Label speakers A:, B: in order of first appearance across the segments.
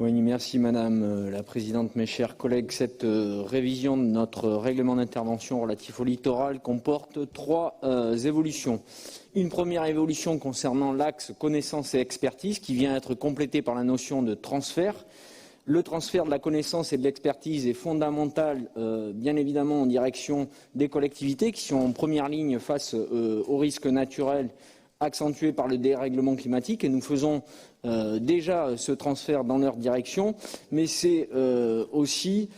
A: Oui, merci Madame la Présidente, mes chers collègues. Cette révision de notre règlement d'intervention relatif au littoral comporte trois évolutions. Une première évolution concernant l'axe connaissance et expertise qui vient être complétée par la notion de transfert. Le transfert de la connaissance et de l'expertise est fondamental, bien évidemment, en direction des collectivités qui sont en première ligne face aux risques naturels accentués par le dérèglement climatique, et nous faisons déjà ce transfert dans leur direction, mais c'est aussi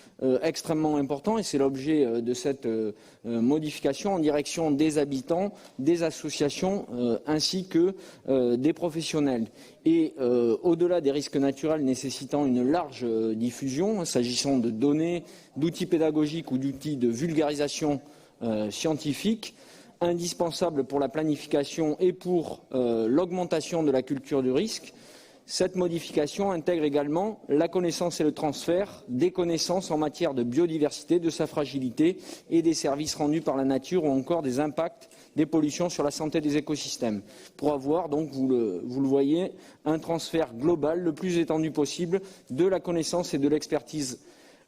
A: extrêmement important, et c'est l'objet de cette modification en direction des habitants, des associations ainsi que des professionnels. Et au-delà des risques naturels nécessitant une large diffusion, s'agissant de données, d'outils pédagogiques ou d'outils de vulgarisation scientifique, indispensable pour la planification et pour l'augmentation de la culture du risque, cette modification intègre également la connaissance et le transfert des connaissances en matière de biodiversité, de sa fragilité et des services rendus par la nature ou encore des impacts des pollutions sur la santé des écosystèmes, pour avoir donc, vous le voyez, un transfert global le plus étendu possible de la connaissance et de l'expertise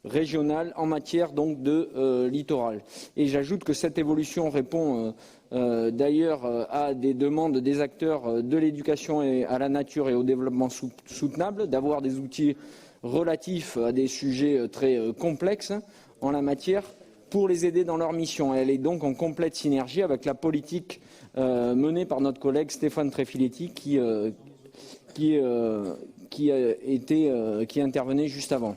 A: régionale en matière donc de littoral. Et j'ajoute que cette évolution répond d'ailleurs à des demandes des acteurs de l'éducation à la nature et au développement soutenable, d'avoir des outils relatifs à des sujets très complexes en la matière pour les aider dans leur mission. Elle est donc en complète synergie avec la politique menée par notre collègue Stéphane Tréfiletti qui intervenait juste avant.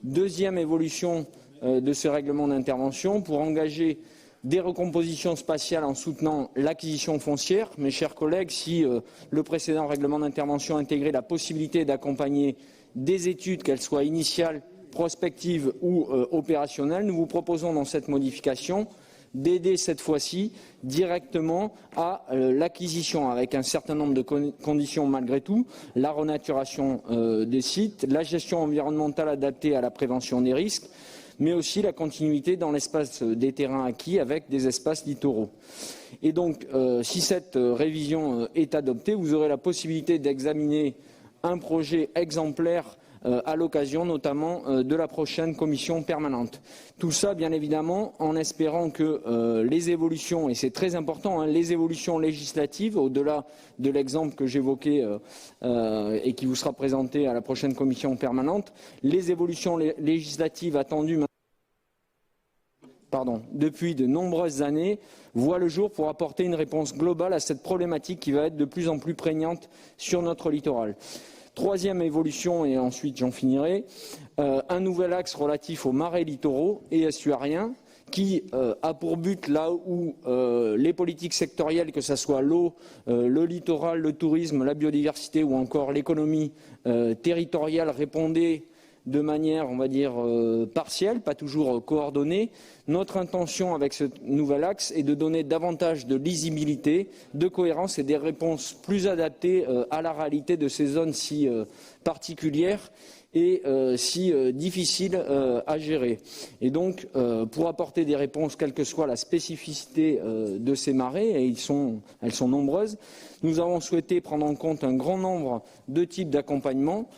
A: Deuxième évolution de ce règlement d'intervention, pour engager des recompositions spatiales en soutenant l'acquisition foncière. Mes chers collègues, si le précédent règlement d'intervention intégrait la possibilité d'accompagner des études, qu'elles soient initiales, prospectives ou opérationnelles, nous vous proposons dans cette modification d'aider cette fois-ci directement à l'acquisition avec un certain nombre de conditions malgré tout, la renaturation des sites, la gestion environnementale adaptée à la prévention des risques, mais aussi la continuité dans l'espace des terrains acquis avec des espaces littoraux. Et donc, si cette révision est adoptée, vous aurez la possibilité d'examiner un projet exemplaire à l'occasion notamment de la prochaine commission permanente. Tout ça, bien évidemment, en espérant que les évolutions, et c'est très important, les évolutions législatives, au-delà de l'exemple que j'évoquais et qui vous sera présenté à la prochaine commission permanente, les évolutions législatives attendues depuis de nombreuses années, voient le jour pour apporter une réponse globale à cette problématique qui va être de plus en plus prégnante sur notre littoral. Troisième évolution, et ensuite j'en finirai, un nouvel axe relatif aux marais littoraux et estuariens qui a pour but, là où les politiques sectorielles, que ce soit l'eau, le littoral, le tourisme, la biodiversité ou encore l'économie territoriale répondaient de manière, on va dire, partielle, pas toujours coordonnée. Notre intention avec ce nouvel axe est de donner davantage de lisibilité, de cohérence et des réponses plus adaptées à la réalité de ces zones si particulières et si difficiles à gérer. Et donc, pour apporter des réponses, quelle que soit la spécificité de ces marais, et elles sont nombreuses, nous avons souhaité prendre en compte un grand nombre de types d'accompagnement.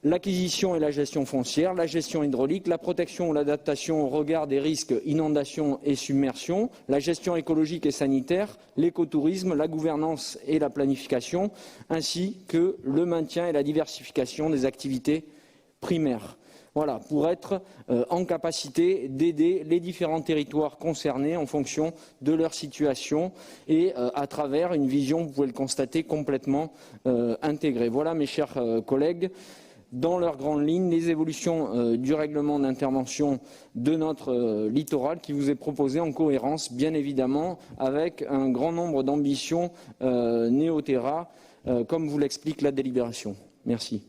A: L'acquisition et la gestion foncière, la gestion hydraulique, la protection ou l'adaptation au regard des risques inondation et submersion, la gestion écologique et sanitaire, l'écotourisme, la gouvernance et la planification, ainsi que le maintien et la diversification des activités primaires. Voilà, pour être en capacité d'aider les différents territoires concernés en fonction de leur situation et à travers une vision, vous pouvez le constater, complètement intégrée. Voilà, mes chers collègues, dans leurs grandes lignes, les évolutions du règlement d'intervention de notre littoral qui vous est proposé en cohérence, bien évidemment, avec un grand nombre d'ambitions néo-terra, comme vous l'explique la délibération. Merci.